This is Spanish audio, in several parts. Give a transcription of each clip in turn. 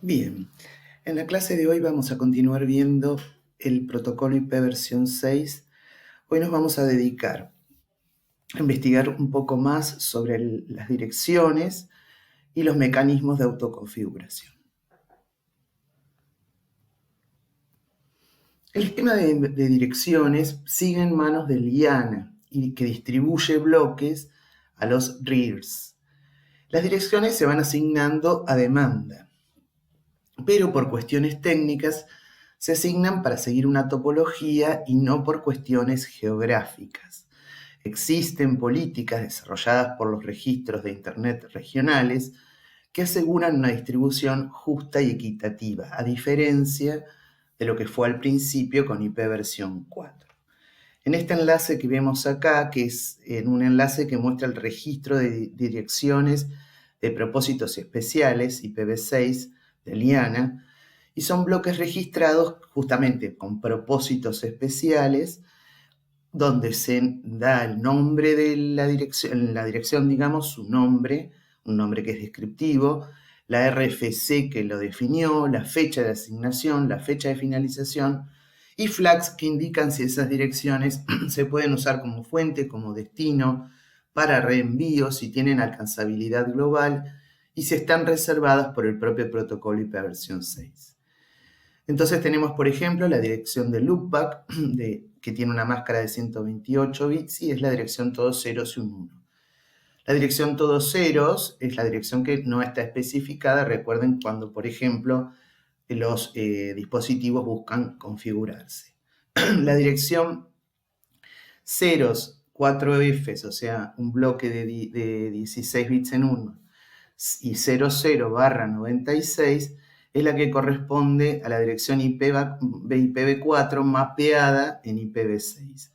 Bien, en la clase de hoy vamos a continuar viendo el protocolo IP versión 6. Hoy nos vamos a dedicar a investigar un poco más sobre las direcciones y los mecanismos de autoconfiguración. El esquema de direcciones sigue en manos de Liana y que distribuye bloques a los readers. Las direcciones se van asignando a demanda, pero por cuestiones técnicas se asignan para seguir una topología y no por cuestiones geográficas. Existen políticas desarrolladas por los registros de Internet regionales que aseguran una distribución justa y equitativa, a diferencia de lo que fue al principio con IP versión 4. En este enlace que vemos acá, que es en un enlace que muestra el registro de direcciones de propósitos especiales, IPv6, de Liana, y son bloques registrados justamente con propósitos especiales, donde se da el nombre de la dirección, digamos, su nombre, un nombre que es descriptivo, la RFC que lo definió, la fecha de asignación, la fecha de finalización, y flags que indican si esas direcciones se pueden usar como fuente, como destino, para reenvío, si tienen alcanzabilidad global, y si están reservadas por el propio protocolo IP versión 6. Entonces tenemos, por ejemplo, la dirección de loopback, que tiene una máscara de 128 bits y es la dirección todos ceros y un 1. La dirección todos ceros es la dirección que no está especificada. Recuerden cuando, por ejemplo, los dispositivos buscan configurarse. La dirección ceros 4Fs, o sea, un bloque de 16 bits en 1, y 00/96, es la que corresponde a la dirección IPv4 mapeada en IPv6.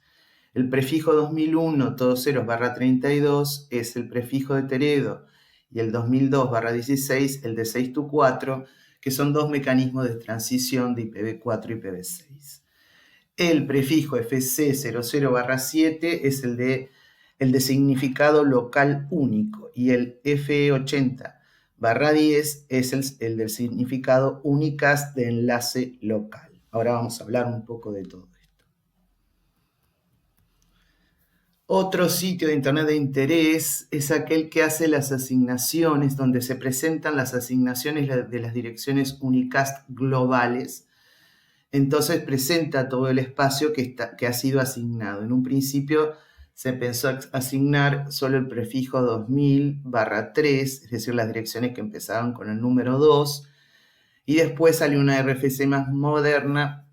El prefijo 2001, todos ceros /32, es el prefijo de Teredo, y el 2002/16, el de 6 to 4, que son dos mecanismos de transición de IPv4 y IPv6. El prefijo FC00/7 es el de significado local único, y el FE80/10 es el del significado unicast de enlace local. Ahora vamos a hablar un poco de todo esto. Otro sitio de Internet de interés es aquel que hace las asignaciones, donde se presentan las asignaciones de las direcciones unicast globales. Entonces presenta todo el espacio que ha sido asignado. En un principio se pensó asignar solo el prefijo 2000/3, es decir, las direcciones que empezaban con el número 2, y después salió una RFC más moderna,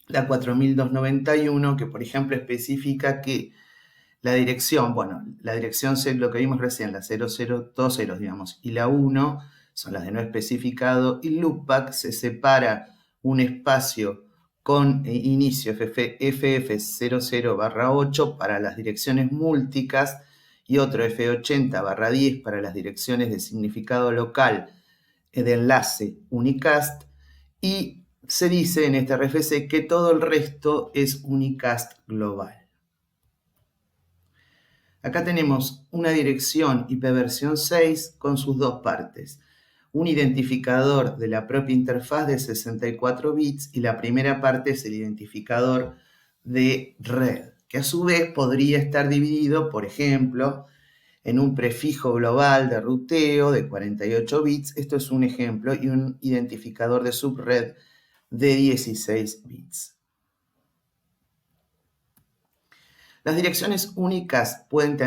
la 4291, que por ejemplo especifica que la dirección, lo que vimos recién, la 00, todos ceros, digamos, y la 1 son las de no especificado, y loopback se separa un espacio con inicio FF00/8 para las direcciones multicast y otro F80/10 para las direcciones de significado local de enlace unicast, y se dice en este RFC que todo el resto es unicast global. Acá tenemos una dirección IP versión 6 con sus dos partes. Un identificador de la propia interfaz de 64 bits y la primera parte es el identificador de red, que a su vez podría estar dividido, por ejemplo, en un prefijo global de ruteo de 48 bits, esto es un ejemplo, y un identificador de subred de 16 bits. Las direcciones únicas pueden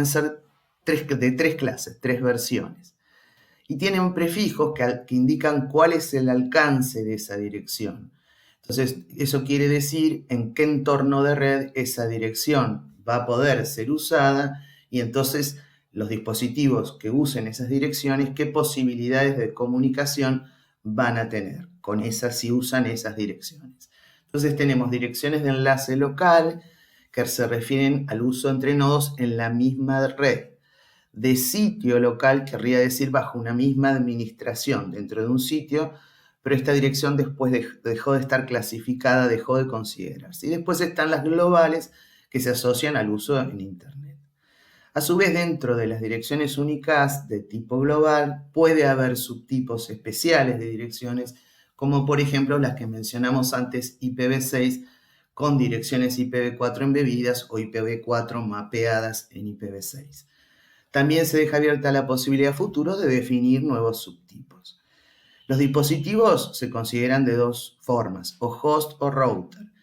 ser de tres clases, tres versiones, y tienen prefijos que indican cuál es el alcance de esa dirección. Entonces, eso quiere decir en qué entorno de red esa dirección va a poder ser usada, y entonces los dispositivos que usen esas direcciones, qué posibilidades de comunicación van a tener con esas, si usan esas direcciones. Entonces tenemos direcciones de enlace local, que se refieren al uso entre nodos en la misma red. De sitio local querría decir bajo una misma administración dentro de un sitio, pero esta dirección después dejó de estar clasificada, dejó de considerarse. Y después están las globales, que se asocian al uso en Internet. A su vez, dentro de las direcciones únicas de tipo global, puede haber subtipos especiales de direcciones, como por ejemplo las que mencionamos antes, IPv6, con direcciones IPv4 embebidas o IPv4 mapeadas en IPv6. También se deja abierta la posibilidad futuro de definir nuevos subtipos. Los dispositivos se consideran de dos formas, o host o router.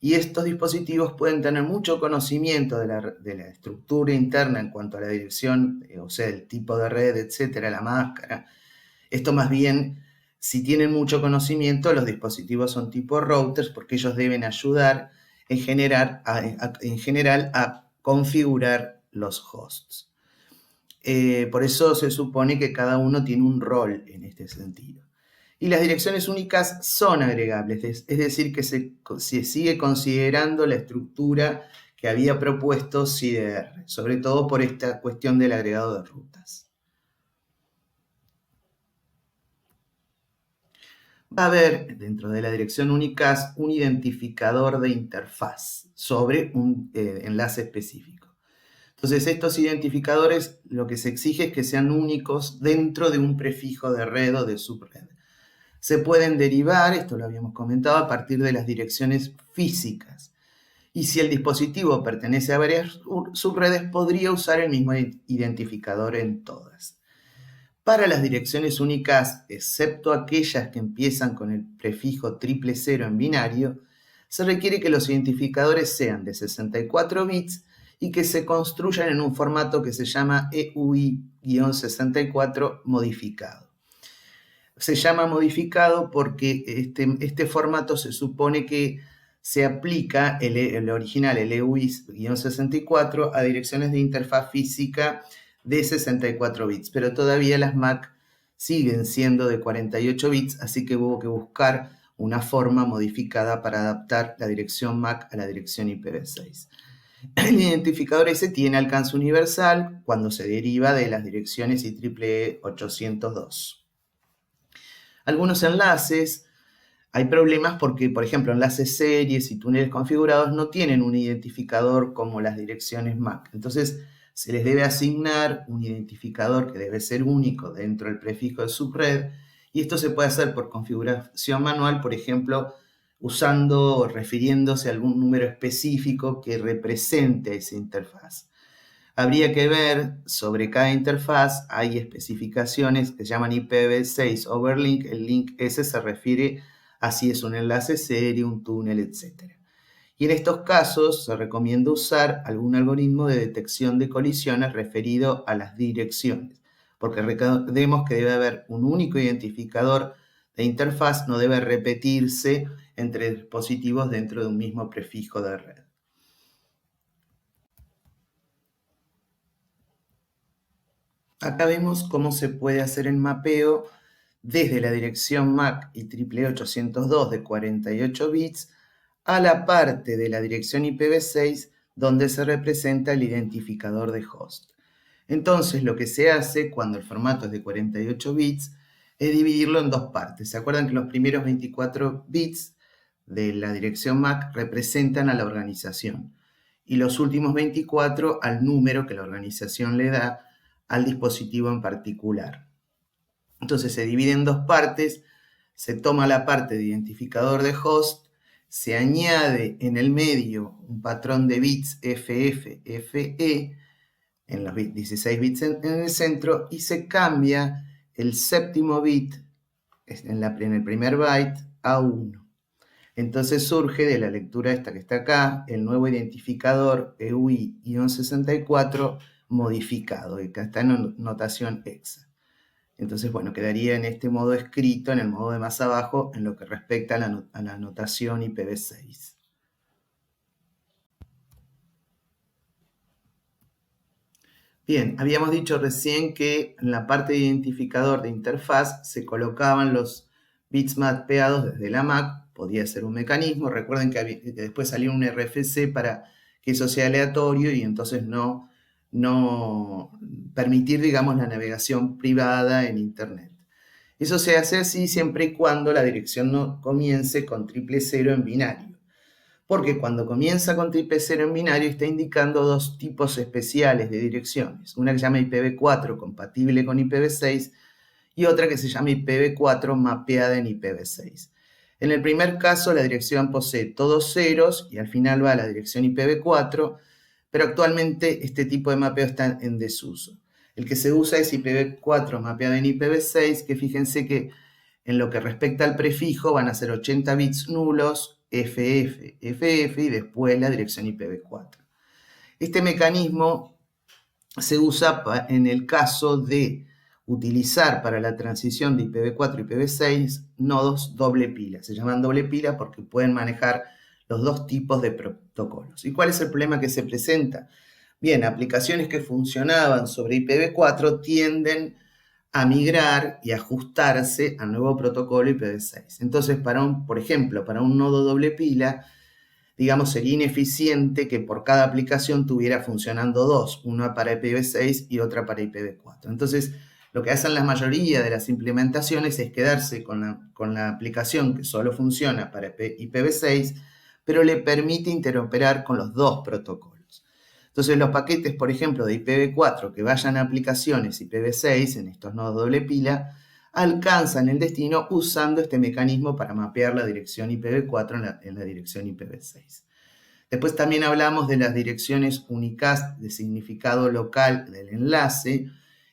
Y estos dispositivos pueden tener mucho conocimiento de la estructura interna en cuanto a la dirección, o sea, el tipo de red, etcétera, la máscara. Esto más bien, si tienen mucho conocimiento, los dispositivos son tipo routers porque ellos deben ayudar en general a configurar los hosts. Por eso se supone que cada uno tiene un rol en este sentido. Y las direcciones únicas son agregables, es decir, que se sigue considerando la estructura que había propuesto CIDR, sobre todo por esta cuestión del agregado de rutas. Va a haber dentro de la dirección única un identificador de interfaz sobre un enlace específico. Entonces, estos identificadores lo que se exige es que sean únicos dentro de un prefijo de red o de subred. Se pueden derivar, esto lo habíamos comentado, a partir de las direcciones físicas. Y si el dispositivo pertenece a varias subredes, podría usar el mismo identificador en todas. Para las direcciones únicas, excepto aquellas que empiezan con el prefijo 000 en binario, se requiere que los identificadores sean de 64 bits y que se construyan en un formato que se llama EUI-64 modificado. Se llama modificado porque este formato se supone que se aplica el original, el EUI-64, a direcciones de interfaz física de 64 bits, pero todavía las Mac siguen siendo de 48 bits, así que hubo que buscar una forma modificada para adaptar la dirección Mac a la dirección IPv6. El identificador ese tiene alcance universal cuando se deriva de las direcciones IEEE 802. Algunos enlaces, hay problemas porque, por ejemplo, enlaces series y túneles configurados no tienen un identificador como las direcciones MAC. Entonces, se les debe asignar un identificador que debe ser único dentro del prefijo de subred, y esto se puede hacer por configuración manual, por ejemplo, usando o refiriéndose a algún número específico que represente esa interfaz. Habría que ver sobre cada interfaz, hay especificaciones que se llaman IPv6 overlink, el link ese se refiere a si es un enlace serie, un túnel, etc. Y en estos casos se recomienda usar algún algoritmo de detección de colisiones referido a las direcciones, porque recordemos que debe haber un único identificador de interfaz, no debe repetirse entre dispositivos dentro de un mismo prefijo de red. Acá vemos cómo se puede hacer el mapeo desde la dirección MAC IEEE 802 de 48 bits a la parte de la dirección IPv6 donde se representa el identificador de host. Entonces, lo que se hace cuando el formato es de 48 bits es dividirlo en dos partes. ¿Se acuerdan que los primeros 24 bits de la dirección MAC representan a la organización y los últimos 24 al número que la organización le da al dispositivo en particular? Entonces se divide en dos partes, se toma la parte de identificador de host, se añade en el medio un patrón de bits FF, en los 16 bits en el centro, y se cambia el séptimo bit en el primer byte a 1. Entonces surge de la lectura esta que está acá, el nuevo identificador EUI-64 modificado, que acá está en notación hexa. Entonces, bueno, quedaría en este modo escrito, en el modo de más abajo, en lo que respecta a la notación IPv6. Bien, habíamos dicho recién que en la parte de identificador de interfaz se colocaban los bits mapeados desde la Mac, podía ser un mecanismo. Recuerden que después salió un RFC para que eso sea aleatorio y entonces no permitir, digamos, la navegación privada en Internet. Eso se hace así siempre y cuando la dirección no comience con 000 en binario. porque cuando comienza con IP0 en binario está indicando dos tipos especiales de direcciones, una que se llama IPv4 compatible con IPv6 y otra que se llama IPv4 mapeada en IPv6. En el primer caso, la dirección posee todos ceros y al final va a la dirección IPv4, pero actualmente este tipo de mapeo está en desuso. El que se usa es IPv4 mapeado en IPv6, que fíjense que en lo que respecta al prefijo van a ser 80 bits nulos, FF, FF y después la dirección IPv4. Este mecanismo se usa en el caso de utilizar para la transición de IPv4 y IPv6 nodos doble pila. Se llaman doble pila porque pueden manejar los dos tipos de protocolos. ¿Y cuál es el problema que se presenta? Bien, aplicaciones que funcionaban sobre IPv4 tienden a migrar y ajustarse al nuevo protocolo IPv6. Entonces, por ejemplo, para un nodo doble pila, digamos, sería ineficiente que por cada aplicación tuviera funcionando dos, una para IPv6 y otra para IPv4. Entonces, lo que hacen la mayoría de las implementaciones es quedarse con la aplicación que solo funciona para IPv6, pero le permite interoperar con los dos protocolos. Entonces, los paquetes, por ejemplo, de IPv4 que vayan a aplicaciones IPv6 en estos nodos doble pila, alcanzan el destino usando este mecanismo para mapear la dirección IPv4 en la dirección IPv6. Después también hablamos de las direcciones unicast de significado local del enlace,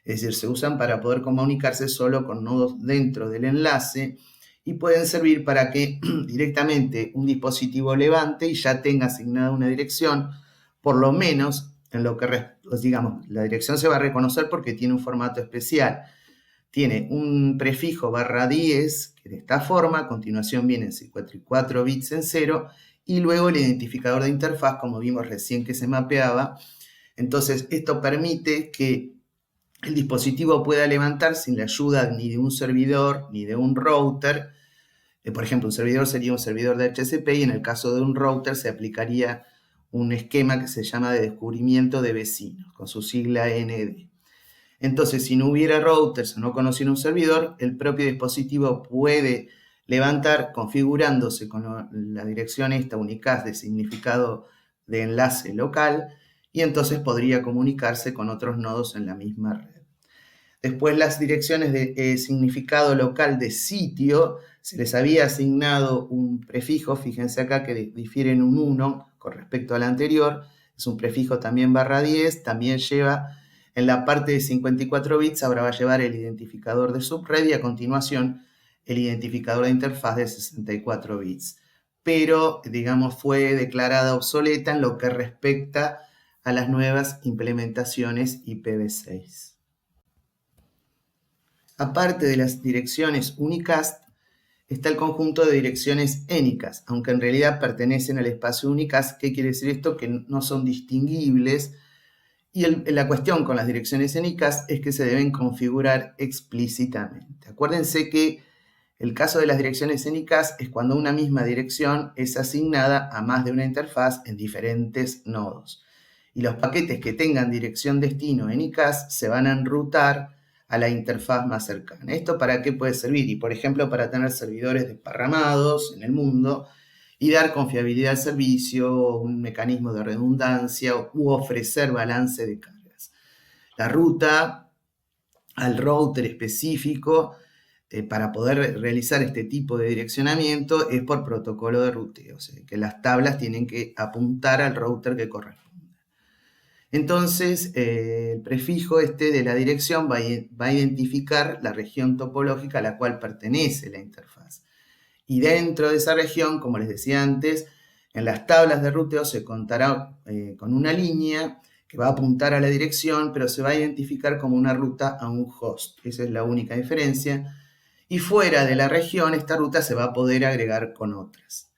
es decir, se usan para poder comunicarse solo con nodos dentro del enlace y pueden servir para que directamente un dispositivo levante y ya tenga asignada una dirección, por lo menos en lo que, digamos, la dirección se va a reconocer porque tiene un formato especial. Tiene un prefijo /10 que de esta forma, a continuación vienen 54 bits en 0 y luego el identificador de interfaz, como vimos recién que se mapeaba. Entonces, esto permite que el dispositivo pueda levantar sin la ayuda ni de un servidor ni de un router. Por ejemplo, un servidor sería un servidor de HCP y en el caso de un router se aplicaría un esquema que se llama de descubrimiento de vecinos, con su sigla ND. Entonces, si no hubiera routers o no conociera un servidor, el propio dispositivo puede levantar configurándose con la dirección esta unicast de significado de enlace local y entonces podría comunicarse con otros nodos en la misma red. Después las direcciones de significado local de sitio, se les había asignado un prefijo, fíjense acá que difiere en un 1 con respecto al anterior, es un prefijo también /10, también lleva en la parte de 54 bits, ahora va a llevar el identificador de subred y a continuación el identificador de interfaz de 64 bits. Pero, digamos, fue declarada obsoleta en lo que respecta a las nuevas implementaciones IPv6. Aparte de las direcciones unicast, está el conjunto de direcciones Anycast, aunque en realidad pertenecen al espacio unicast. ¿Qué quiere decir esto? Que no son distinguibles. Y la cuestión con las direcciones Anycast es que se deben configurar explícitamente. Acuérdense que el caso de las direcciones Anycast es cuando una misma dirección es asignada a más de una interfaz en diferentes nodos. Y los paquetes que tengan dirección destino Anycast se van a enrutar a la interfaz más cercana. ¿Esto para qué puede servir? Y por ejemplo, para tener servidores desparramados en el mundo y dar confiabilidad al servicio, un mecanismo de redundancia u ofrecer balance de cargas. La ruta al router específico para poder realizar este tipo de direccionamiento es por protocolo de ruteo, o sea, que las tablas tienen que apuntar al router que corresponde. Entonces, el prefijo este de la dirección va a identificar la región topológica a la cual pertenece la interfaz. Y dentro de esa región, como les decía antes, en las tablas de ruteo se contará con una línea que va a apuntar a la dirección, pero se va a identificar como una ruta a un host. Esa es la única diferencia. Y fuera de la región, esta ruta se va a poder agregar con otras.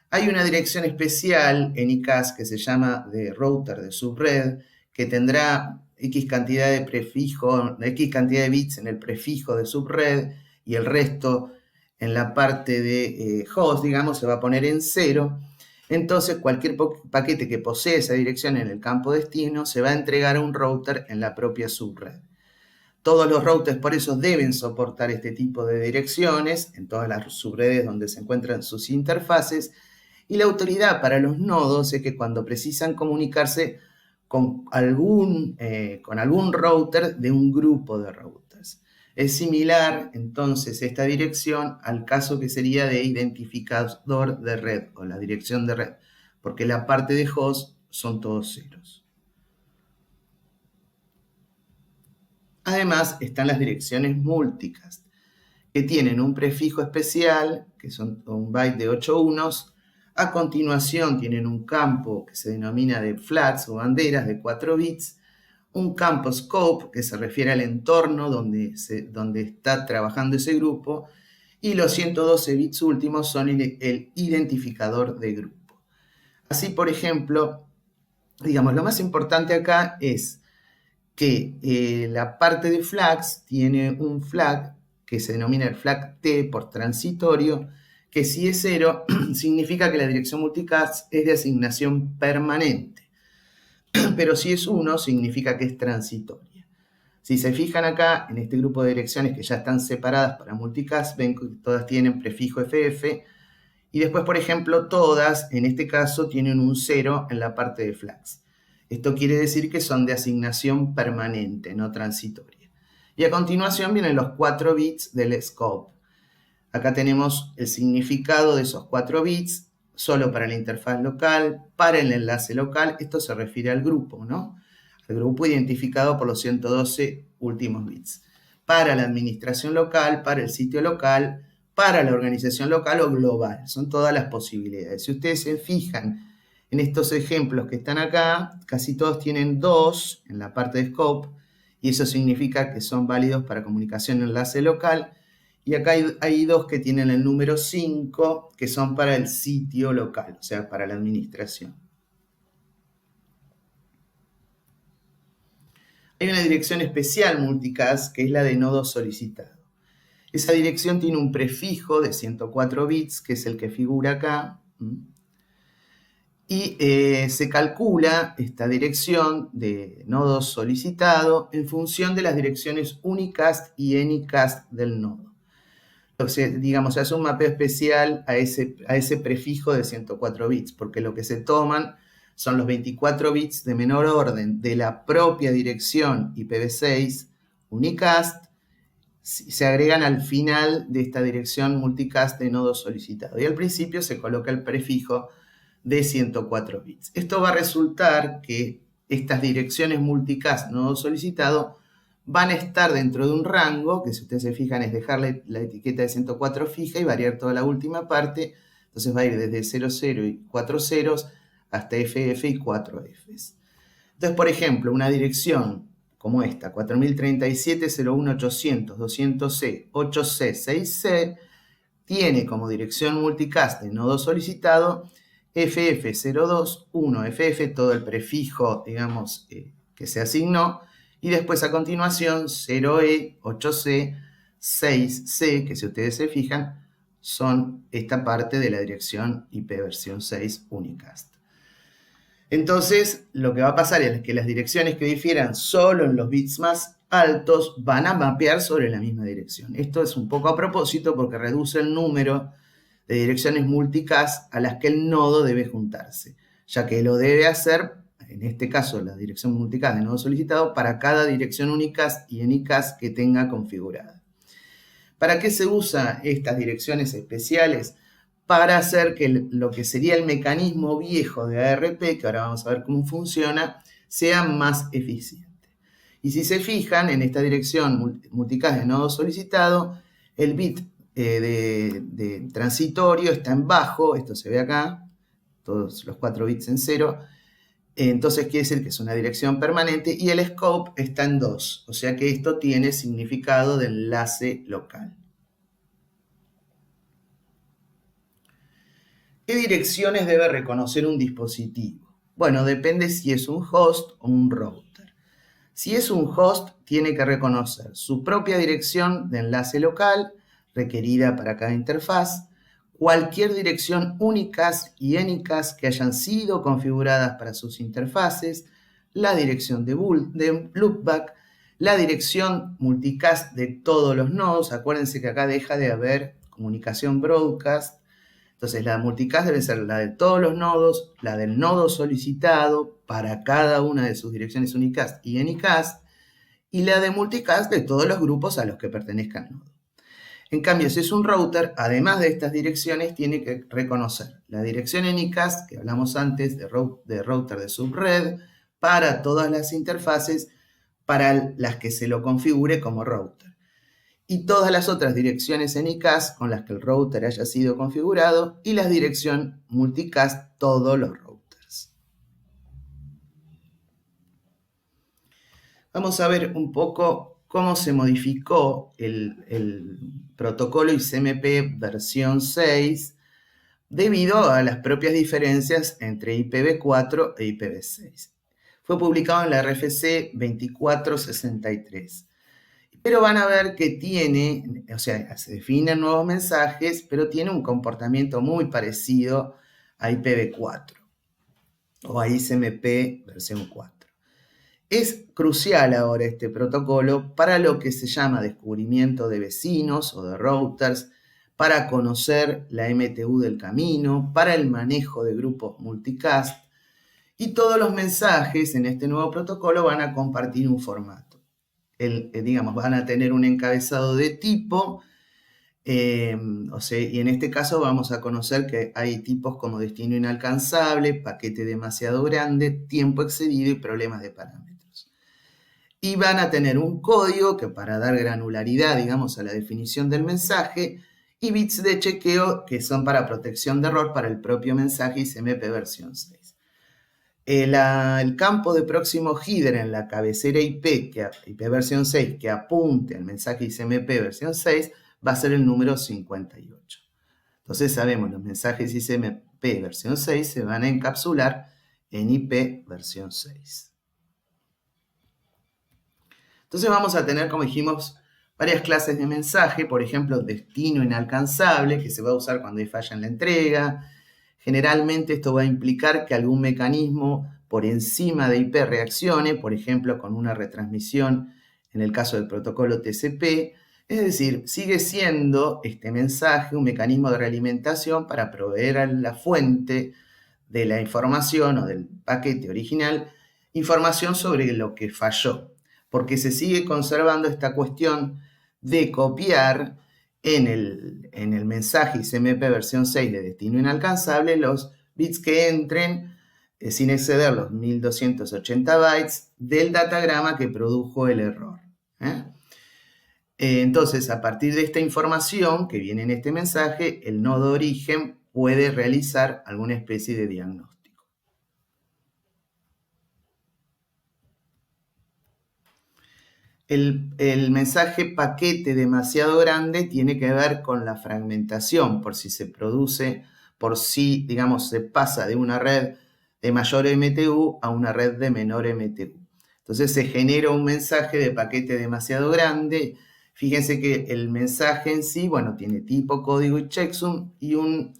Hay una dirección especial en ICAS que se llama de router de subred, que tendrá X cantidad de prefijo, X cantidad de bits en el prefijo de subred y el resto en la parte de host, digamos, se va a poner en 0. Entonces, cualquier paquete que posee esa dirección en el campo destino se va a entregar a un router en la propia subred. Todos los routers por eso deben soportar este tipo de direcciones en todas las subredes donde se encuentran sus interfaces Y la autoridad para los nodos es que cuando precisan comunicarse con algún router de un grupo de routers. Es similar, entonces, esta dirección al caso que sería de identificador de red o la dirección de red, porque la parte de host son todos ceros. Además, están las direcciones multicast, que tienen un prefijo especial, que son un byte de 8 unos. A continuación tienen un campo que se denomina de flags o banderas de 4 bits, un campo scope que se refiere al entorno donde está trabajando ese grupo, y los 112 bits últimos son el identificador de grupo. Así, por ejemplo, digamos, lo más importante acá es que la parte de flags tiene un flag que se denomina el flag T por transitorio, que si es 0 significa que la dirección multicast es de asignación permanente, pero si es 1 significa que es transitoria. Si se fijan acá, en este grupo de direcciones que ya están separadas para multicast, ven que todas tienen prefijo FF, y después, por ejemplo, todas, en este caso, tienen un 0 en la parte de flags. Esto quiere decir que son de asignación permanente, no transitoria. Y a continuación vienen los 4 bits del scope. Acá tenemos el significado de esos 4 bits, solo para la interfaz local, para el enlace local. Esto se refiere al grupo, ¿no? Al grupo identificado por los 112 últimos bits. Para la administración local, para el sitio local, para la organización local o global. Son todas las posibilidades. Si ustedes se fijan en estos ejemplos que están acá, casi todos tienen 2 en la parte de scope, y eso significa que son válidos para comunicación en enlace local. Y acá hay 2 que tienen el número 5, que son para el sitio local, o sea, para la administración. Hay una dirección especial multicast, que es la de nodo solicitado. Esa dirección tiene un prefijo de 104 bits, que es el que figura acá. Y se calcula esta dirección de nodo solicitado en función de las direcciones unicast y anycast del nodo. Entonces, digamos, se hace un mapeo especial a ese prefijo de 104 bits, porque lo que se toman son los 24 bits de menor orden de la propia dirección IPv6 unicast, se agregan al final de esta dirección multicast de nodo solicitado. Y al principio se coloca el prefijo de 104 bits. Esto va a resultar que estas direcciones multicast nodo solicitado van a estar dentro de un rango, que si ustedes se fijan es dejarle la etiqueta de 104 fija y variar toda la última parte. Entonces va a ir desde 00 y 4 ceros hasta FF y 4 Fs. Entonces, por ejemplo, una dirección como esta, 4037.01800, 200C, 8C, 6C, tiene como dirección multicast de nodo solicitado FF02, 1, FF, todo el prefijo, digamos, que se asignó, y después a continuación 0E, 8C, 6C, que si ustedes se fijan, son esta parte de la dirección IP versión 6 unicast. Entonces, lo que va a pasar es que las direcciones que difieran solo en los bits más altos van a mapear sobre la misma dirección. Esto es un poco a propósito porque reduce el número de direcciones multicast a las que el nodo debe juntarse, ya que lo debe hacer, en este caso la dirección multicast de nodo solicitado, para cada dirección unicast y anycast que tenga configurada. ¿Para qué se usan estas direcciones especiales? Para hacer que lo que sería el mecanismo viejo de ARP, que ahora vamos a ver cómo funciona, sea más eficiente. Y si se fijan, en esta dirección multicast de nodo solicitado, el bit de transitorio está en bajo, esto se ve acá, todos los 4 bits en 0, entonces quiere decir que es una dirección permanente, y el scope está en 2, o sea que esto tiene significado de enlace local. ¿Qué direcciones debe reconocer un dispositivo? Bueno, depende si es un host o un router. Si es un host, tiene que reconocer su propia dirección de enlace local, requerida para cada interfaz, cualquier dirección unicast y anycast que hayan sido configuradas para sus interfaces, la dirección de loopback, la dirección multicast de todos los nodos. Acuérdense que acá deja de haber comunicación broadcast. Entonces la multicast debe ser la de todos los nodos, la del nodo solicitado para cada una de sus direcciones unicast y anycast, y la de multicast de todos los grupos a los que pertenezca el nodo. En cambio, si es un router, además de estas direcciones, tiene que reconocer la dirección anycast, que hablamos antes, de router de subred, para todas las interfaces para las que se lo configure como router. Y todas las otras direcciones anycast con las que el router haya sido configurado, y la dirección multicast, todos los routers. Vamos a ver un poco cómo se modificó el protocolo ICMP versión 6 debido a las propias diferencias entre IPv4 e IPv6. Fue publicado en la RFC 2463. Pero van a ver que tiene, o sea, se definen nuevos mensajes, pero tiene un comportamiento muy parecido a IPv4 o a ICMP versión 4. Es crucial ahora este protocolo para lo que se llama descubrimiento de vecinos o de routers, para conocer la MTU del camino, para el manejo de grupos multicast, y todos los mensajes en este nuevo protocolo van a compartir un formato. Digamos, van a tener un encabezado de tipo, o sea, y en este caso vamos a conocer que hay tipos como destino inalcanzable, paquete demasiado grande, tiempo excedido y problemas de parámetros. Y van a tener un código que, para dar granularidad, digamos, a la definición del mensaje, y bits de chequeo que son para protección de error para el propio mensaje ICMP versión 6. El campo de próximo header en la cabecera IP versión 6 que apunte al mensaje ICMP versión 6 va a ser el número 58. Entonces sabemos, los mensajes ICMP versión 6 se van a encapsular en IP versión 6. Entonces vamos a tener, como dijimos, varias clases de mensaje, por ejemplo, destino inalcanzable, que se va a usar cuando hay falla en la entrega. Generalmente esto va a implicar que algún mecanismo por encima de IP reaccione, por ejemplo, con una retransmisión en el caso del protocolo TCP. Es decir, sigue siendo este mensaje un mecanismo de realimentación para proveer a la fuente de la información o del paquete original información sobre lo que falló, porque se sigue conservando esta cuestión de copiar en el mensaje ICMP versión 6 de destino inalcanzable los bits que entren sin exceder los 1280 bytes del datagrama que produjo el error. Entonces, a partir de esta información que viene en este mensaje, el nodo origen puede realizar alguna especie de diagnóstico. El mensaje paquete demasiado grande tiene que ver con la fragmentación, por si se produce, por si, digamos, se pasa de una red de mayor MTU a una red de menor MTU. Entonces se genera un mensaje de paquete demasiado grande. Fíjense que el mensaje en sí, bueno, tiene tipo, código y checksum y un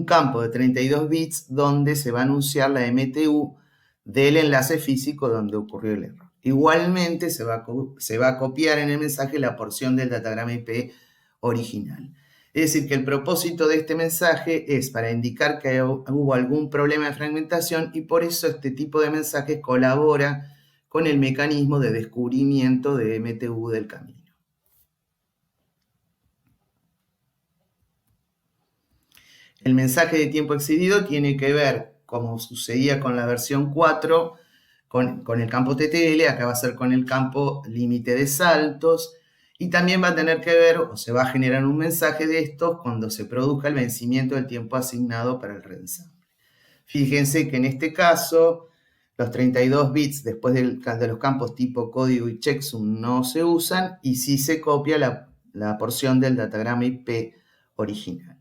campo de 32 bits donde se va a anunciar la MTU del enlace físico donde ocurrió el error. Igualmente se va a copiar en el mensaje la porción del datagrama IP original. Es decir, que el propósito de este mensaje es para indicar que hubo algún problema de fragmentación, y por eso este tipo de mensaje colabora con el mecanismo de descubrimiento de MTU del camino. El mensaje de tiempo excedido tiene que ver, como sucedía con la versión 4, con el campo TTL. Acá va a ser con el campo límite de saltos, y también va a tener que ver, o se va a generar un mensaje de estos cuando se produzca el vencimiento del tiempo asignado para el reensamble. Fíjense que en este caso los 32 bits después de los campos tipo código y checksum no se usan, y sí se copia la porción del datagrama IP original.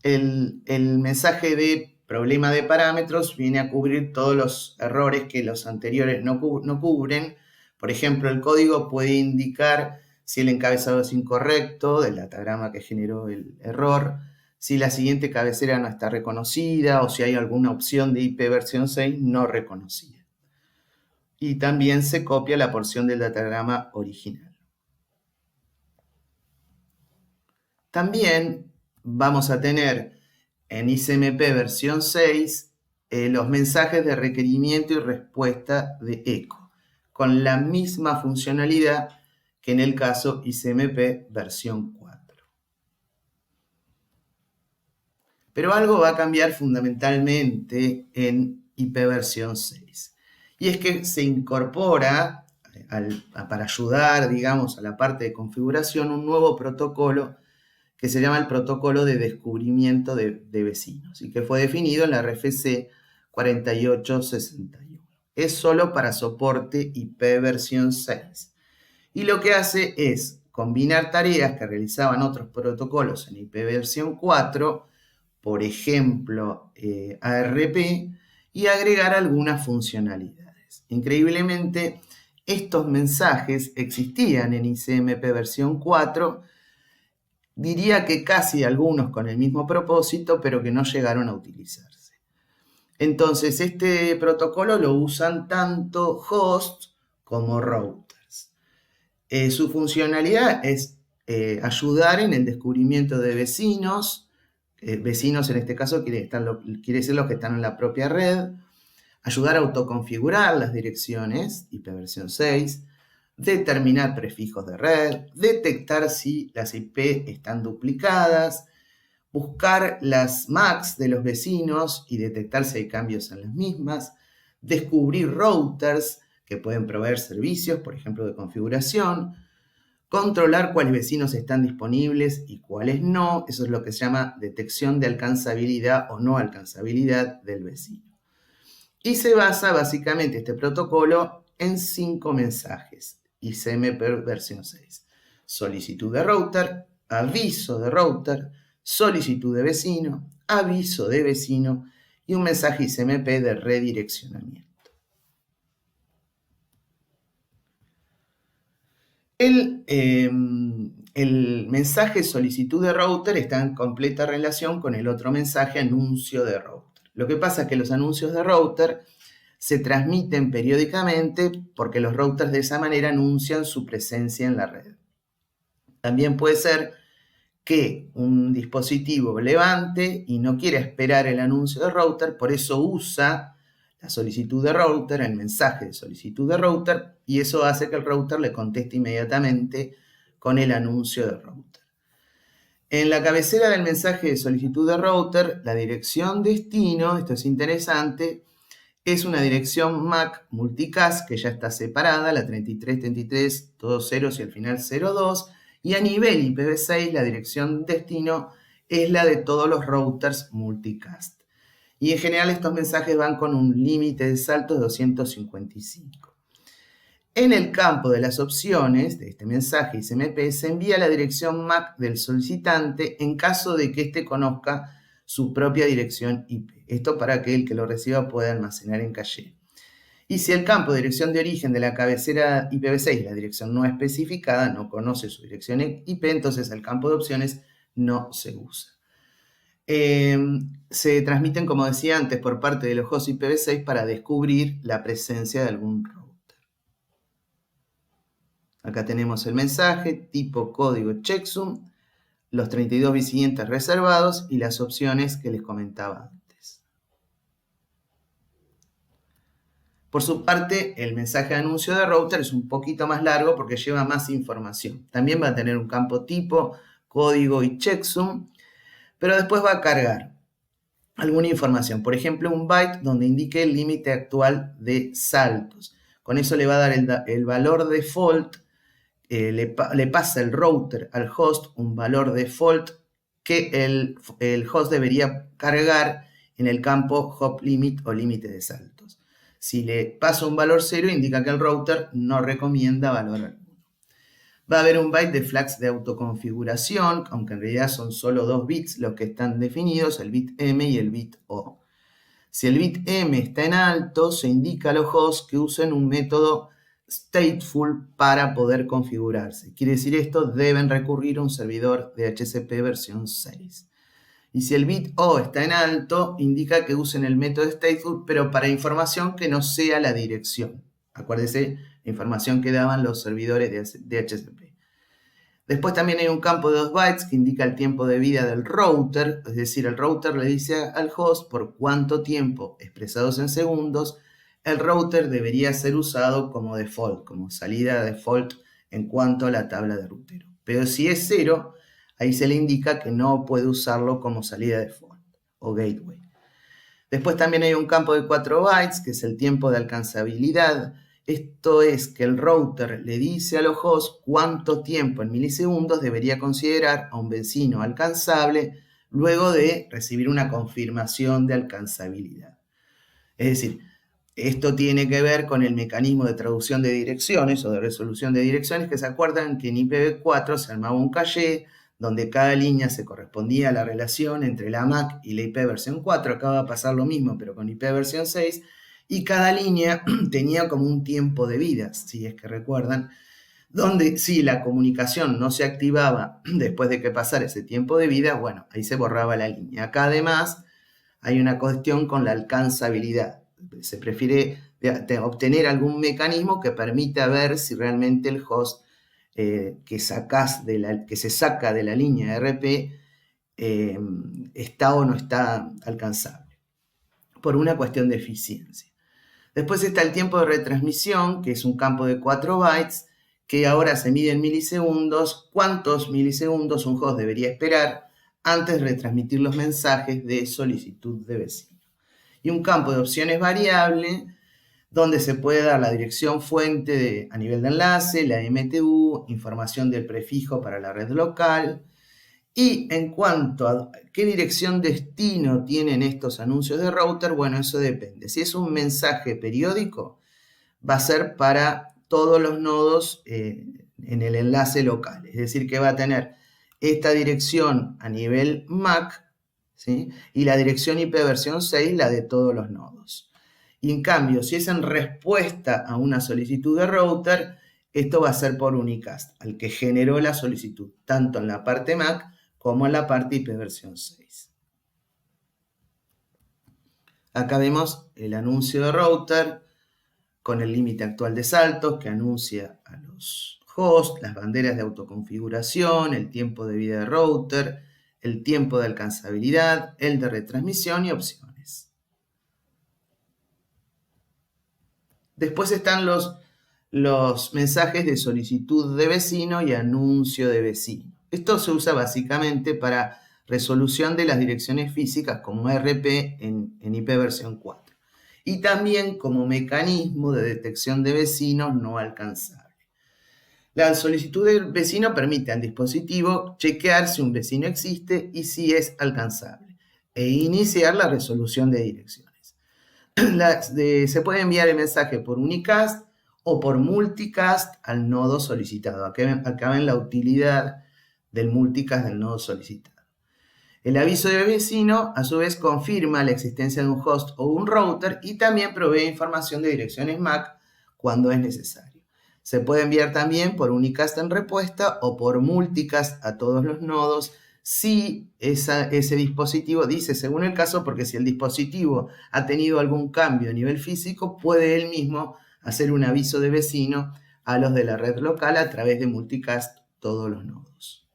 El mensaje de problema de parámetros viene a cubrir todos los errores que los anteriores no cubren. Por ejemplo, el código puede indicar si el encabezado es incorrecto del datagrama que generó el error, si la siguiente cabecera no está reconocida, o si hay alguna opción de IP versión 6 no reconocida. Y también se copia la porción del datagrama original. También vamos a tener en ICMP versión 6 los mensajes de requerimiento y respuesta de eco, con la misma funcionalidad que en el caso ICMP versión 4. Pero algo va a cambiar fundamentalmente en IP versión 6. Y es que se incorpora, para ayudar, digamos, a la parte de configuración, un nuevo protocolo que se llama el protocolo de descubrimiento de vecinos y que fue definido en la RFC 4861. Es solo para soporte IP versión 6. Y lo que hace es combinar tareas que realizaban otros protocolos en IP versión 4, por ejemplo, ARP, y agregar algunas funcionalidades. Increíblemente, estos mensajes existían en ICMP versión 4, diría que casi algunos con el mismo propósito, pero que no llegaron a utilizarse. Entonces, este protocolo lo usan tanto hosts como routers. Su funcionalidad es ayudar en el descubrimiento de vecinos. Vecinos en este caso quiere decir los que están en la propia red. Ayudar a autoconfigurar las direcciones, IP versión 6. Determinar prefijos de red, detectar si las IP están duplicadas, buscar las MACs de los vecinos y detectar si hay cambios en las mismas, descubrir routers que pueden proveer servicios, por ejemplo, de configuración, controlar cuáles vecinos están disponibles y cuáles no. Eso es lo que se llama detección de alcanzabilidad o no alcanzabilidad del vecino. Y se basa básicamente este protocolo en 5 mensajes. ICMP versión 6. Solicitud de router, aviso de router, solicitud de vecino, aviso de vecino y un mensaje ICMP de redireccionamiento. El mensaje solicitud de router está en completa relación con el otro mensaje anuncio de router. Lo que pasa es que los anuncios de router se transmiten periódicamente porque los routers de esa manera anuncian su presencia en la red. También puede ser que un dispositivo levante y no quiere esperar el anuncio de router, por eso usa la solicitud de router, el mensaje de solicitud de router, y eso hace que el router le conteste inmediatamente con el anuncio de router. En la cabecera del mensaje de solicitud de router, la dirección destino, esto es interesante, es una dirección MAC multicast que ya está separada, la 3333, todos ceros y al final 02, y a nivel IPv6 la dirección destino es la de todos los routers multicast. Y en general estos mensajes van con un límite de saltos de 255. En el campo de las opciones de este mensaje ICMP se envía la dirección MAC del solicitante en caso de que éste conozca su propia dirección IP. Esto para que el que lo reciba pueda almacenar en caché. Y si el campo de dirección de origen de la cabecera IPv6, la dirección no especificada, no conoce su dirección IP, entonces el campo de opciones no se usa. Se transmiten, como decía antes, por parte de los hosts IPv6 para descubrir la presencia de algún router. Acá tenemos el mensaje, tipo código checksum, los 32 bits siguientes reservados y las opciones que les comentaba antes. Por su parte, el mensaje de anuncio de router es un poquito más largo porque lleva más información. También va a tener un campo tipo, código y checksum, pero después va a cargar alguna información. Por ejemplo, un byte donde indique el límite actual de saltos. Con eso le va a dar el valor default. Le pasa el router al host un valor default que el host debería cargar en el campo hop limit o límite de saltos. Si le pasa un valor 0, indica que el router no recomienda valor alguno. Va a haber un byte de flags de autoconfiguración, aunque en realidad son solo 2 bits los que están definidos, el bit M y el bit O. Si el bit M está en alto, se indica a los hosts que usen un método stateful para poder configurarse. Quiere decir esto, deben recurrir a un servidor de DHCP versión 6. Y si el bit O está en alto, indica que usen el método stateful, pero para información que no sea la dirección. Acuérdense, la información que daban los servidores de DHCP. Después también hay un campo de 2 bytes que indica el tiempo de vida del router, es decir, el router le dice al host por cuánto tiempo, expresados en segundos, el router debería ser usado como default, como salida default en cuanto a la tabla de rutero. Pero si es 0, ahí se le indica que no puede usarlo como salida default o gateway. Después también hay un campo de 4 bytes, que es el tiempo de alcanzabilidad. Esto es que el router le dice a los hosts cuánto tiempo en milisegundos debería considerar a un vecino alcanzable luego de recibir una confirmación de alcanzabilidad. Es decir, esto tiene que ver con el mecanismo de traducción de direcciones o de resolución de direcciones, que se acuerdan que en IPv4 se armaba un caché donde cada línea se correspondía a la relación entre la MAC y la IP versión 4. Acá va a pasar lo mismo, pero con IP versión 6. Y cada línea tenía como un tiempo de vida, si es que recuerdan, donde si la comunicación no se activaba después de que pasara ese tiempo de vida, bueno, ahí se borraba la línea. Acá además hay una cuestión con la alcanzabilidad. Se prefiere obtener algún mecanismo que permita ver si realmente el host que se saca de la línea RP está o no está alcanzable, por una cuestión de eficiencia. Después está el tiempo de retransmisión, que es un campo de 4 bytes, que ahora se mide en milisegundos. ¿Cuántos milisegundos un host debería esperar antes de retransmitir los mensajes de solicitud de vecino? Y un campo de opciones variable, donde se puede dar la dirección fuente a nivel de enlace, la MTU, información del prefijo para la red local. Y en cuanto a qué dirección destino tienen estos anuncios de router, bueno, eso depende. Si es un mensaje periódico, va a ser para todos los nodos en el enlace local. Es decir, que va a tener esta dirección a nivel MAC, ¿sí? Y la dirección IP versión 6, la de todos los nodos. Y en cambio, si es en respuesta a una solicitud de router, esto va a ser por unicast, al que generó la solicitud, tanto en la parte MAC como en la parte IP versión 6. Acá vemos el anuncio de router con el límite actual de saltos que anuncia a los hosts, las banderas de autoconfiguración, el tiempo de vida de router, el tiempo de alcanzabilidad, el de retransmisión y opciones. Después están los mensajes de solicitud de vecino y anuncio de vecino. Esto se usa básicamente para resolución de las direcciones físicas como RP en IP versión 4. Y también como mecanismo de detección de vecinos no alcanzables. La solicitud del vecino permite al dispositivo chequear si un vecino existe y si es alcanzable, e iniciar la resolución de direcciones. Se puede enviar el mensaje por unicast o por multicast al nodo solicitado. Acá ven la utilidad del multicast del nodo solicitado. El aviso de vecino, a su vez, confirma la existencia de un host o un router y también provee información de direcciones MAC cuando es necesario. Se puede enviar también por unicast en respuesta o por multicast a todos los nodos si ese dispositivo, dice según el caso, porque si el dispositivo ha tenido algún cambio a nivel físico, puede él mismo hacer un aviso de vecino a los de la red local a través de multicast todos los nodos.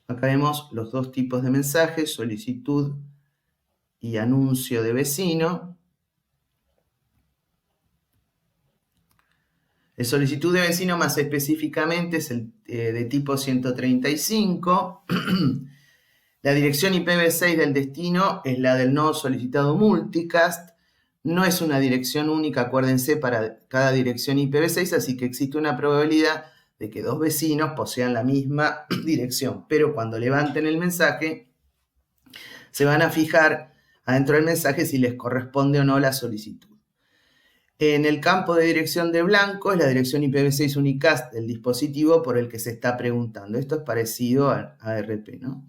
Acá vemos los dos tipos de mensajes, solicitud y anuncio de vecino. El solicitud de vecino más específicamente es el de tipo 135. La dirección IPv6 del destino es la del nodo solicitado multicast. No es una dirección única, acuérdense, para cada dirección IPv6, así que existe una probabilidad de que dos vecinos posean la misma dirección. Pero cuando levanten el mensaje, se van a fijar adentro del mensaje si les corresponde o no la solicitud. En el campo de dirección de blanco es la dirección IPv6 unicast del dispositivo por el que se está preguntando. Esto es parecido a ARP, ¿no?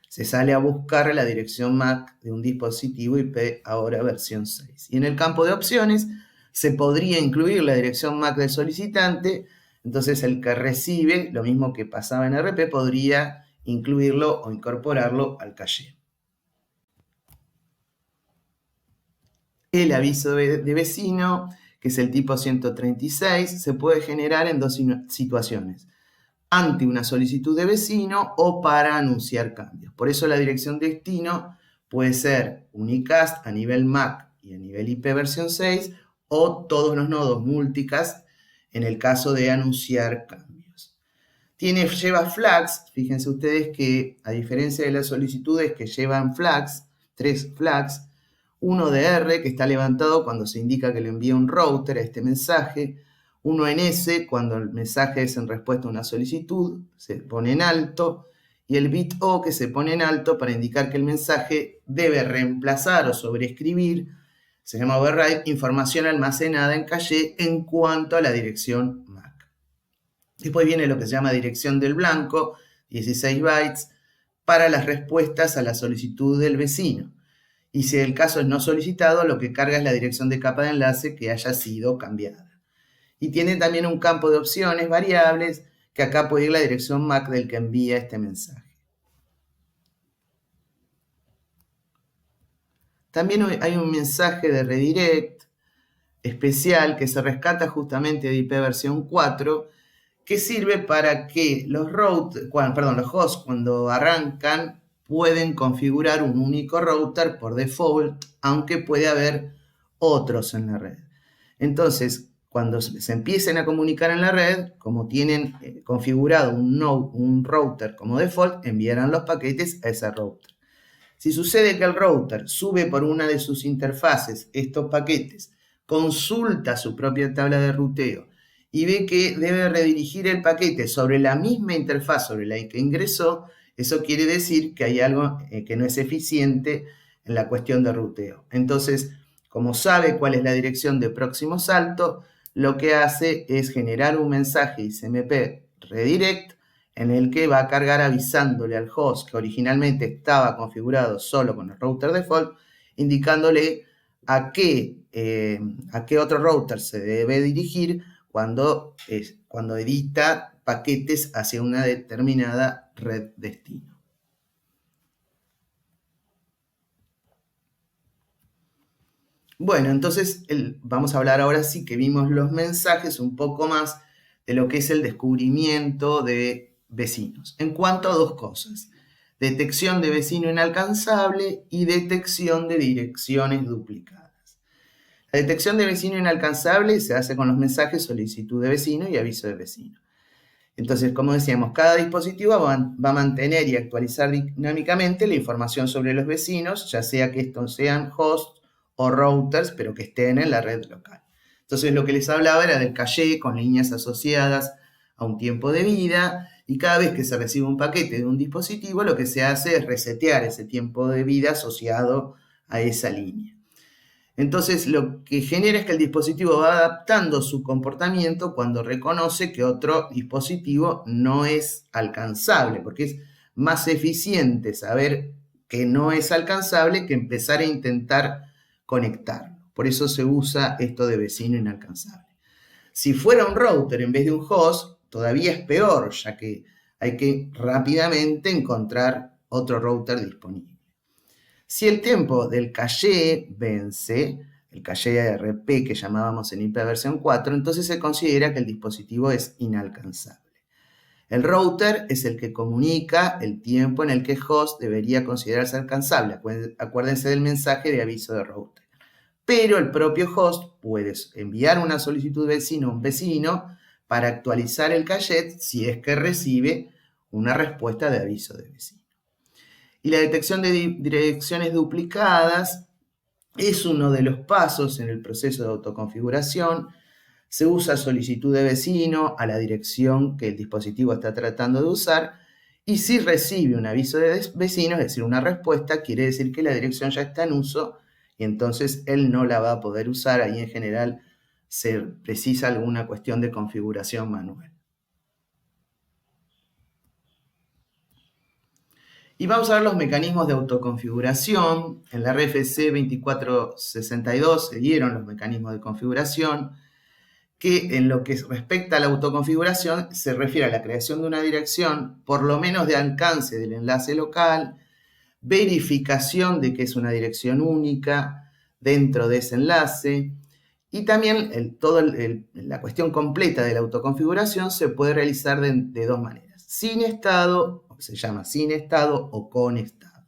Se sale a buscar la dirección MAC de un dispositivo IP ahora versión 6. Y en el campo de opciones se podría incluir la dirección MAC del solicitante. Entonces el que recibe, lo mismo que pasaba en RP, podría incluirlo o incorporarlo al caché. El aviso de vecino, que es el tipo 136, se puede generar en dos situaciones. ante una solicitud de vecino o para anunciar cambios. Por eso la dirección destino puede ser unicast a nivel MAC y a nivel IP versión 6 o todos los nodos multicast en el caso de anunciar cambios. Lleva flags, fíjense ustedes que a diferencia de las solicitudes que llevan flags, 3 flags, uno de R que está levantado cuando se indica que le envía un router a este mensaje, uno en S cuando el mensaje es en respuesta a una solicitud, se pone en alto, y el bit O que se pone en alto para indicar que el mensaje debe reemplazar o sobreescribir, se llama override, información almacenada en caché en cuanto a la dirección MAC. Después viene lo que se llama dirección del blanco, 16 bytes, para las respuestas a la solicitud del vecino. Y si el caso es no solicitado, lo que carga es la dirección de capa de enlace que haya sido cambiada. Y tiene también un campo de opciones variables, que acá puede ir la dirección MAC del que envía este mensaje. También hay un mensaje de redirect especial que se rescata justamente de IP versión 4, que sirve para que los hosts cuando arrancan pueden configurar un único router por default, aunque puede haber otros en la red. Entonces, cuando se empiecen a comunicar en la red, como tienen configurado un router como default, enviarán los paquetes a ese router. Si sucede que el router sube por una de sus interfaces estos paquetes, consulta su propia tabla de ruteo y ve que debe redirigir el paquete sobre la misma interfaz sobre la que ingresó, eso quiere decir que hay algo que no es eficiente en la cuestión de ruteo. Entonces, como sabe cuál es la dirección de próximo salto, lo que hace es generar un mensaje ICMP redirect en el que va a cargar avisándole al host que originalmente estaba configurado solo con el router default, indicándole a qué otro router se debe dirigir cuando edita paquetes hacia una determinada red destino. Bueno, entonces vamos a hablar ahora sí que vimos los mensajes un poco más de lo que es el descubrimiento de vecinos. En cuanto a dos cosas, detección de vecino inalcanzable y detección de direcciones duplicadas. La detección de vecino inalcanzable se hace con los mensajes solicitud de vecino y aviso de vecino. Entonces, como decíamos, cada dispositivo va a mantener y actualizar dinámicamente la información sobre los vecinos, ya sea que estos sean hosts o routers, pero que estén en la red local. Entonces, lo que les hablaba era del caché con líneas asociadas a un tiempo de vida, y cada vez que se recibe un paquete de un dispositivo, lo que se hace es resetear ese tiempo de vida asociado a esa línea. Entonces, lo que genera es que el dispositivo va adaptando su comportamiento cuando reconoce que otro dispositivo no es alcanzable, porque es más eficiente saber que no es alcanzable que empezar a intentar conectarlo. Por eso se usa esto de vecino inalcanzable. Si fuera un router en vez de un host, todavía es peor, ya que hay que rápidamente encontrar otro router disponible. Si el tiempo del caché vence, el caché ARP que llamábamos en IP versión 4, entonces se considera que el dispositivo es inalcanzable. El router es el que comunica el tiempo en el que host debería considerarse alcanzable. Acuérdense del mensaje de aviso de router. Pero el propio host puede enviar una solicitud de vecino a un vecino para actualizar el caché si es que recibe una respuesta de aviso de vecino. Y la detección de direcciones duplicadas es uno de los pasos en el proceso de autoconfiguración. Se usa solicitud de vecino a la dirección que el dispositivo está tratando de usar, y si recibe un aviso de vecino, es decir, una respuesta, quiere decir que la dirección ya está en uso y entonces él no la va a poder usar. Ahí en general se precisa alguna cuestión de configuración manual. Y vamos a ver los mecanismos de autoconfiguración. En la RFC 2462 se dieron los mecanismos de configuración, que en lo que respecta a la autoconfiguración se refiere a la creación de una dirección, por lo menos de alcance del enlace local, verificación de que es una dirección única dentro de ese enlace, Y también toda la cuestión completa de la autoconfiguración se puede realizar de dos maneras. Sin estado, se llama sin estado o con estado.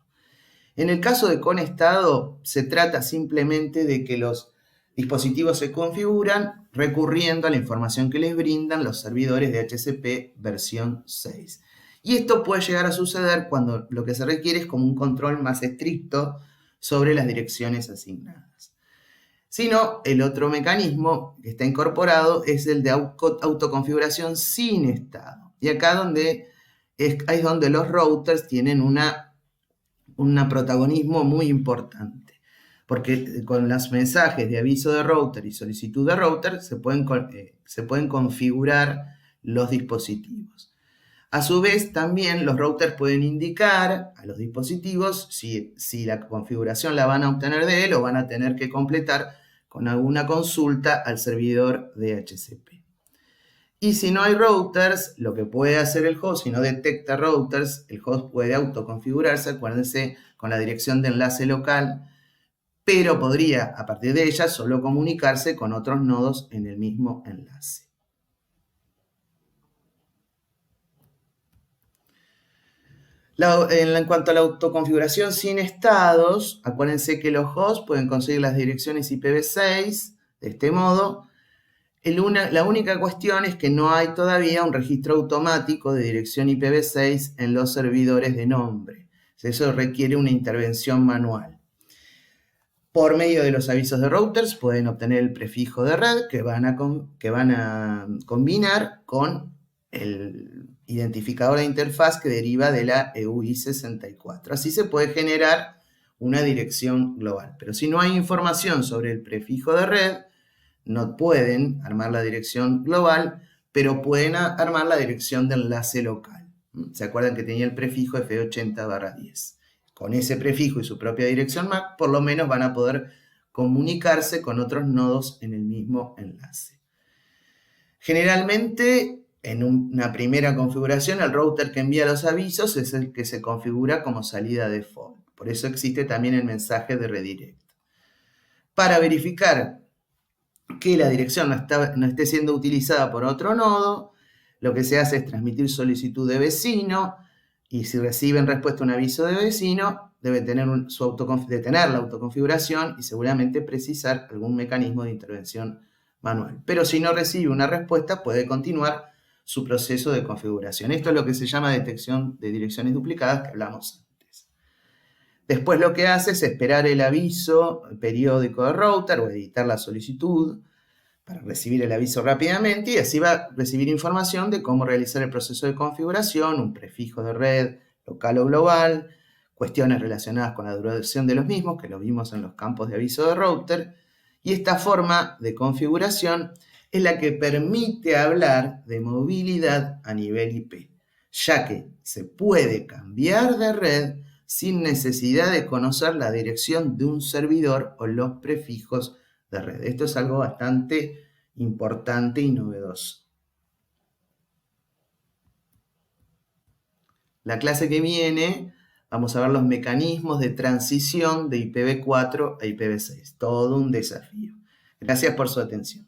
En el caso de con estado, se trata simplemente de que los dispositivos se configuran recurriendo a la información que les brindan los servidores de DHCP versión 6. Y esto puede llegar a suceder cuando lo que se requiere es como un control más estricto sobre las direcciones asignadas. Si no, el otro mecanismo que está incorporado es el de autoconfiguración sin estado. Y acá es donde los routers tienen un protagonismo muy importante. Porque con los mensajes de aviso de router y solicitud de router se pueden configurar los dispositivos. A su vez, también los routers pueden indicar a los dispositivos si la configuración la van a obtener de él o van a tener que completar con alguna consulta al servidor DHCP. Y si no hay routers, lo que puede hacer el host, si no detecta routers, el host puede autoconfigurarse, acuérdense, con la dirección de enlace local, pero podría, a partir de ella, solo comunicarse con otros nodos en el mismo enlace. En cuanto a la autoconfiguración sin estados, acuérdense que los hosts pueden conseguir las direcciones IPv6 de este modo. La única cuestión es que no hay todavía un registro automático de dirección IPv6 en los servidores de nombre. Eso requiere una intervención manual. Por medio de los avisos de routers pueden obtener el prefijo de red que van a combinar con el identificador de interfaz que deriva de la EUI64. Así se puede generar una dirección global. Pero si no hay información sobre el prefijo de red, no pueden armar la dirección global, pero pueden armar la dirección de enlace local. ¿Se acuerdan que tenía el prefijo F80/10? Con ese prefijo y su propia dirección MAC, por lo menos van a poder comunicarse con otros nodos en el mismo enlace. Generalmente, en una primera configuración, el router que envía los avisos es el que se configura como salida default. Por eso existe también el mensaje de redirect. Para verificar que la dirección no esté siendo utilizada por otro nodo, lo que se hace es transmitir solicitud de vecino, y si reciben respuesta a un aviso de vecino, debe tener la autoconfiguración y seguramente precisar algún mecanismo de intervención manual. Pero si no recibe una respuesta, puede continuar su proceso de configuración. Esto es lo que se llama detección de direcciones duplicadas que hablamos antes. Después lo que hace es esperar el aviso periódico de router o editar la solicitud para recibir el aviso rápidamente y así va a recibir información de cómo realizar el proceso de configuración, un prefijo de red local o global, cuestiones relacionadas con la duración de los mismos, que lo vimos en los campos de aviso de router, y esta forma de configuración es la que permite hablar de movilidad a nivel IP, ya que se puede cambiar de red sin necesidad de conocer la dirección de un servidor o los prefijos de red. Esto es algo bastante importante y novedoso. La clase que viene vamos a ver los mecanismos de transición de IPv4 a IPv6. Todo un desafío. Gracias por su atención.